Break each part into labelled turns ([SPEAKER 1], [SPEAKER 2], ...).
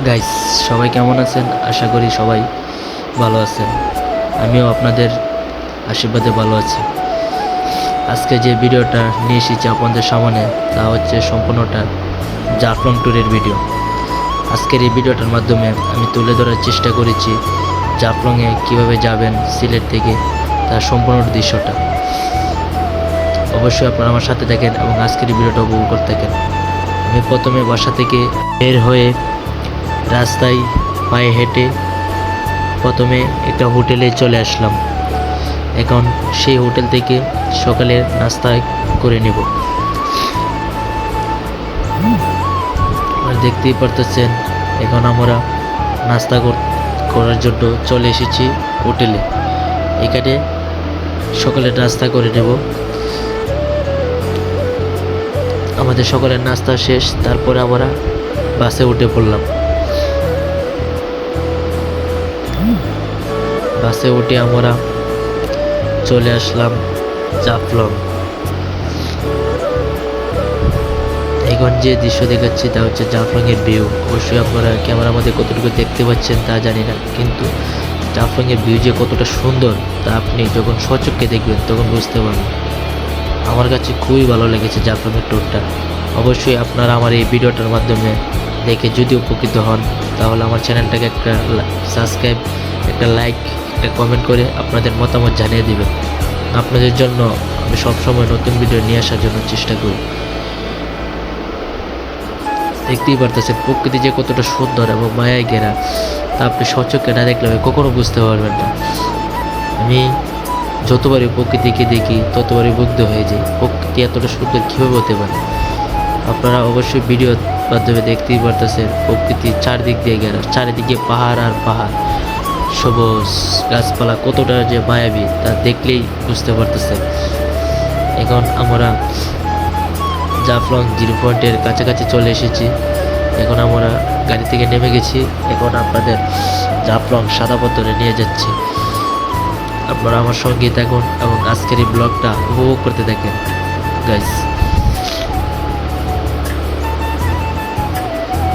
[SPEAKER 1] Guys, সবাই কেমন আছেন? আশা করি সবাই ভালো আছেন। আমিও আপনাদের আশীর্বাদে ভালো আছি। আজকে যে ভিডিওটা নিয়ে এসেছি আপনাদের সামনে, তা হচ্ছে সম্পূর্ণটা জাফলং ট্যুরের ভিডিও। আজকের এই ভিডিওটার মাধ্যমে আমি তুলে ধরার চেষ্টা করেছি জাফলংয়ে কীভাবে যাবেন সিলেট থেকে, তার সম্পূর্ণ দৃশ্যটা। অবশ্যই আপনারা আমার সাথে থাকেন এবং আজকের এই ভিডিওটা উপভোগ করতে থাকেন। আমি প্রথমে বাসা থেকে বের হয়ে রাস্তায় পায়ে হেঁটে প্রথমে একটা হোটেলে চলে আসলাম। এখন সেই হোটেল থেকে সকালের নাস্তা করে নেব। আর দেখতেই পারতেছেন এখন আমরা নাস্তা করার জন্য চলে এসেছি হোটেলে। এখানে সকালের নাস্তা করে নেব। আমাদের সকালের নাস্তা শেষ, তারপরে আমরা বাসে উঠে পড়লাম। বাসে উঠে আমরা চলে আসলাম জাফলং। এখন যে দৃশ্য দেখাচ্ছি তা হচ্ছে জাফলংয়ের ভিউ। অবশ্যই আপনারা ক্যামেরার মধ্যে কতটুকু দেখতে পাচ্ছেন তা জানি না, কিন্তু জাফলংয়ের ভিউ যে কতটা সুন্দর তা আপনি যখন স্বচক্ষে দেখবেন তখন বুঝতে পারবেন। আমার কাছে খুবই ভালো লেগেছে জাফলংয়ের ট্যুরটা। অবশ্যই আপনারা আমার এই ভিডিওটার মাধ্যমে দেখে যদি উপকৃত হন, তাহলে আমার চ্যানেলটাকে একটা সাবস্ক্রাইব, একটা লাইক, একটা কমেন্ট করে আপনাদের মতামত জানিয়ে দেবেন। আপনাদের জন্য আমি সবসময় নতুন ভিডিও নিয়ে আসার জন্য চেষ্টা করি। দেখতেই পারতেছেন প্রকৃতি যে কতটা সুন্দর এবং মায়ায় ঘেরা, তা আপনি স্বচক্ষে না দেখলে কখনো বুঝতে পারবেন না। আমি যতবারই প্রকৃতিকে দেখি ততবারই মুগ্ধ হয়ে যাই। প্রকৃতি এতটা সুন্দর কীভাবে হতে পারে? আপনারা অবশ্যই ভিডিওর মাধ্যমে দেখতেই পারতেছেন প্রকৃতি চারদিক দিয়ে ঘেরা, চারিদিকে পাহাড় আর পাহাড়, সবুজ গাছপালা কতটা যে মায়াবী তা দেখলেই বুঝতে পারতেছেন। এখন আমরা জাফলং 0 পয়েন্টের কাছাকাছি চলে এসেছি। এখন আমরা গাড়ি থেকে নেমে গেছি। এখন আপনাদের জাফলং সাদা পাথরে নিয়ে যাচ্ছি। আপনারা আমার সঙ্গে থাকুন এবং আজকের এই ব্লগটা উপভোগ করতে থাকেন গাইস।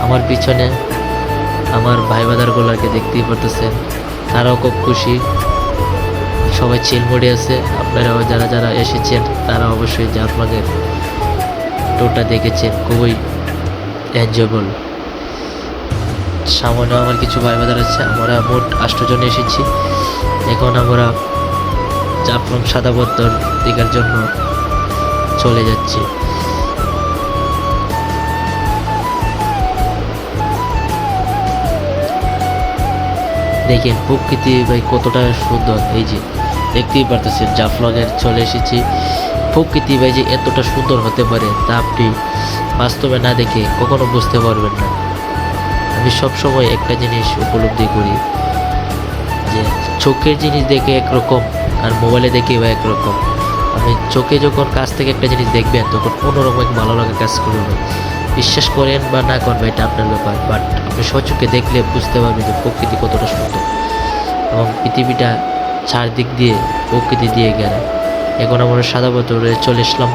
[SPEAKER 1] আমার পিছনে আমার ভাই বাদারগুলোকে দেখতেই পারতেছেন, তারাও খুব খুশি, সবাই চিল মোডে আছে। আপনারাও যারা যারা এসেছেন তারা অবশ্যই জাফলংয়ের ট্যুরটা দেখেছেন, খুবই এনজয়েবল। সামনে আমার কিছু ভাই বাদার আছে, আমরা মোট 8 জন এসেছি। এখন আমরা জাফলং সাদা পাথর দেখার জন্য চলে যাচ্ছি। দেখেন প্রকৃতি ভাই কতটা সুন্দর। এই যে দেখতেই পারতেছেন জাফলংয়ের চলে এসেছি। প্রকৃতি ভাই যে এতটা সুন্দর হতে পারে তা আপনি বাস্তবে না দেখে কখনো বুঝতে পারবেন না। আমি সবসময় একটা জিনিস উপলব্ধি করি যে চোখের জিনিস দেখে একরকম আর মোবাইলে দেখে বা একরকম। আপনি চোখে যখন কাছ থেকে একটা জিনিস দেখবেন তখন অন্যরকম ভালো লাগা কাজ করবে। বিশ্বাস করেন বা না করেন এটা আপনার ব্যাপার, বাট আপনি স্বচক্ষে দেখলে বুঝতে পারবেন যে প্রকৃতি কতটা সুন্দর এবং পৃথিবীটা চারদিক দিয়ে প্রকৃতি দিয়ে ঘেরা। এখন আমরা সাদা পাথরে চলে আসলাম।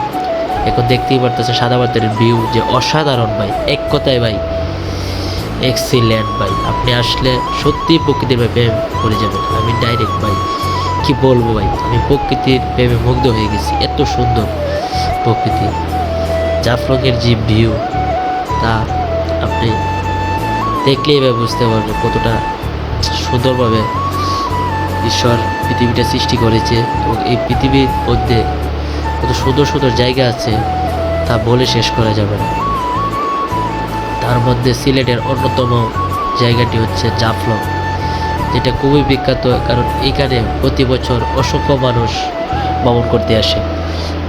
[SPEAKER 1] এখন দেখতেই পারতেছে সাদা পাথরের ভিউ যে অসাধারণ ভাই, এক কথায় ভাই এক্সিলেন্ট ভাই। আপনি আসলে সত্যিই প্রকৃতির ভাই প্রেম করে যাবেন। আমি ডাইরেক্ট ভাই কি বলবো ভাই, আমি প্রকৃতির প্রেমে মুগ্ধ হয়ে গেছি। এত সুন্দর প্রকৃতি, জাফলংয়ের যে ভিউ তা আপনি দেখলেই ভাই বুঝতে পারবেন কতটা সুন্দরভাবে ঈশ্বর পৃথিবীটা সৃষ্টি করেছে। এবং এই পৃথিবীর মধ্যে কত সুন্দর সুন্দর জায়গা আছে তা বলে শেষ করা যাবে না। তার মধ্যে সিলেটের অন্যতম জায়গাটি হচ্ছে জাফলং, যেটা খুবই বিখ্যাত। কারণ এখানে প্রতি বছর অসংখ্য মানুষ ভ্রমণ করতে আসে,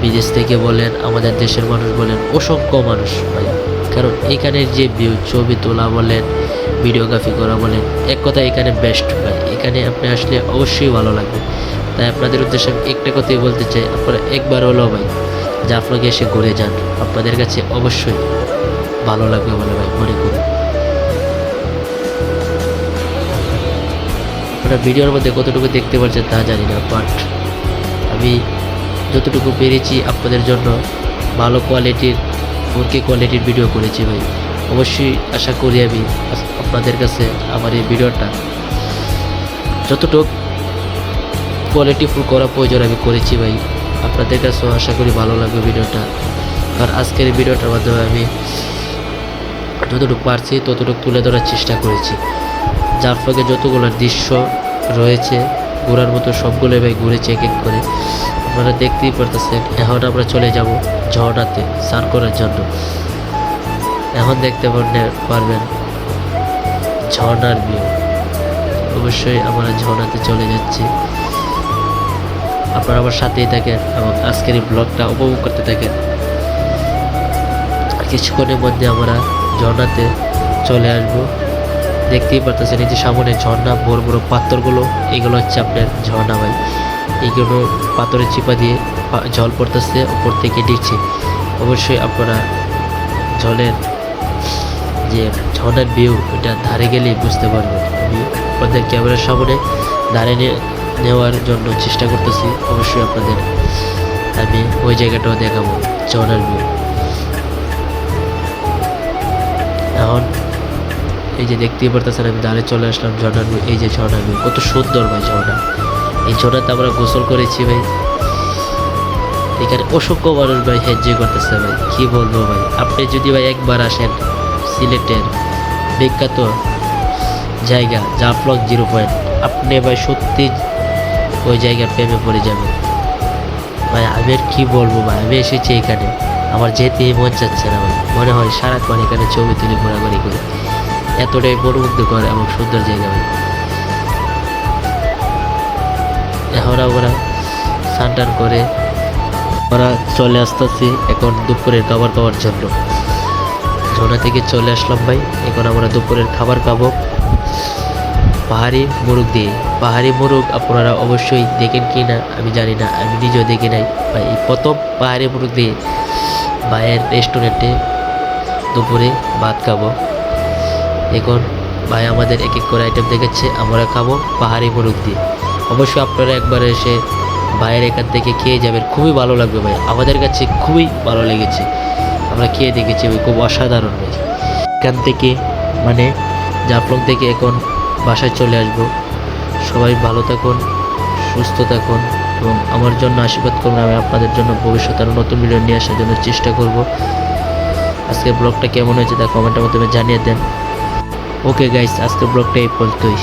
[SPEAKER 1] বিদেশ থেকে বলেন, আমাদের দেশের মানুষ বলেন, অসংখ্য মানুষ ভাই। কারণ এখানের যে ভিউ, ছবি তোলা বলেন, ভিডিওগ্রাফি করা বলেন, এক কথা এখানে বেস্ট ভাই। এখানে আপনি আসলে অবশ্যই ভালো লাগবে। তাই আপনাদের উদ্দেশ্যে আমি একটা কথাই বলতে চাই, আপনারা একবার হলেও ভাই জাফলংয়ে এসে ঘুরে যান, আপনাদের কাছে অবশ্যই ভালো লাগবে বলে ভাই মনে করি। আপনারা ভিডিওর মধ্যে কতটুকু দেখতে পাচ্ছেন তা জানি না, বাট আমি যতটুকু পেরেছি আপনাদের জন্য ভালো কোয়ালিটির 4K কোয়ালিটির ভিডিও করেছি ভাই। অবশ্যই আশা করি আমি আপনাদের কাছে আমার এই ভিডিওটা যতটুকু কোয়ালিটিফুল করা প্রয়োজন আমি করেছি ভাই। আপনাদের কাছেও আশা করি ভালো লাগবে ভিডিওটা, কারণ আজকের এই ভিডিওটার মাধ্যমে আমি যতটুকু পারছি ততটুকু তুলে ধরার চেষ্টা করেছি। যার ফলে যতগুলো দৃশ্য রয়েছে ঘোরার মতো সবগুলো ভাই ঘুরেছি এক এক করে, আপনারা দেখতেই পারতেছেন। এখন আমরা চলে যাব ঝর্ণাতে স্নান করার জন্য। এখন দেখতে পারবেন ঝর্ণার ভিউ। অবশ্যই আমরা ঝর্ণাতে চলে যাচ্ছি, আপনারা আমার সাথেই থাকেন এবং আজকের এই ব্লগটা উপভোগ করতে থাকেন। কিছুক্ষণের মধ্যে আমরা ঝর্ণাতে চলে আসবো। দেখতেই পারতেছেন এই যে সামনে ঝর্ণা, বড় বড় পাথরগুলো, এগুলো হচ্ছে আপনার ঝর্ণা ভাই। এইগুলো পাথরের চিপা দিয়ে জল পড়তেছে উপর থেকে দিচ্ছে। অবশ্যই আপনারা জলের যে ঝর্ণার ভিউ এটা ধারে গেলেই বুঝতে পারবেন। আমি আপনাদের ক্যামেরার সামনে ধারে নেওয়ার জন্য চেষ্টা করতেছি। অবশ্যই আপনাদের আমি ওই জায়গাটাও দেখাবো ঝর্ণার ভিউ। এখন এই যে দেখতেই পারতেছেন আমি ধারে চলে আসলাম ঝর্ণার ভিউ। এই যে ঝর্ণার ভিউ কত সুন্দর ভাই ঝর্ণা। এই ঝর্ণাতে আমরা গোসল করেছি ভাই। এখানে অসংখ্য মানুষ ভাই এনজয় করতেছে ভাই, কি বলবো ভাই। আপনি যদি ভাই একবার আসেন সিলেটের বিখ্যাত জায়গা জাফলং 0 পয়েন্ট, আপনি ভাই সত্যি ওই জায়গার প্রেমে পড়ে যাবেন ভাই। আমি আর কি বলবো ভাই, আমি এসেছি এখানে, আমার যেতেই মন চাচ্ছে না ভাই। মনে হয় সারাক্ষণ এখানে ছবি তুলে ঘোরাঘুরি করে, এতটাই মনোমুগ্ধকর এবং সুন্দর জায়গা ভাই। এখন আমরা স্নান করে আমরা চলে আসতেছি এখন দুপুরের খাবার খাওয়ার জন্য। ঝর্ণা থেকে চলে আসলাম ভাই, এখন আমরা দুপুরের খাবার খাবো পাহাড়ি মোরগ দিয়ে। পাহাড়ি মোরগ আপনারা অবশ্যই দেখেন কি না আমি জানি না, আমি নিজেও দেখি নাই ভাই। এই প্রথম পাহাড়ি মোরগ দিয়ে ভাইয়ের রেস্টুরেন্টে দুপুরে ভাত খাবো। এখন ভাই আমাদের এক এক করে আইটেম দেখাচ্ছে, আমরা খাবো পাহাড়ি মোরগ দিয়ে। অবশ্যই আপনারা একবার এসে ভাইয়ের এখান থেকে খেয়ে যাবেন, খুবই ভালো লাগবে ভাই। আমাদের কাছে খুবই ভালো লেগেছে, আমরা খেয়ে দেখেছি ভাই, খুব অসাধারণ ভাই। এখান থেকে মানে জাফলং থেকে এখন বাসায় চলে আসবো। সবাই ভালো থাকুন, সুস্থ থাকুন এবং আমার জন্য আশীর্বাদ করুন। আমি আপনাদের জন্য ভবিষ্যতে আরও নতুন ভিডিও নিয়ে আসার জন্য চেষ্টা করব। আজকের ব্লগটা কেমন হয়েছে তা কমেন্টের মাধ্যমে জানিয়ে দেন। ওকে গাইস, আজকের ব্লগটা এই পর্যন্তই।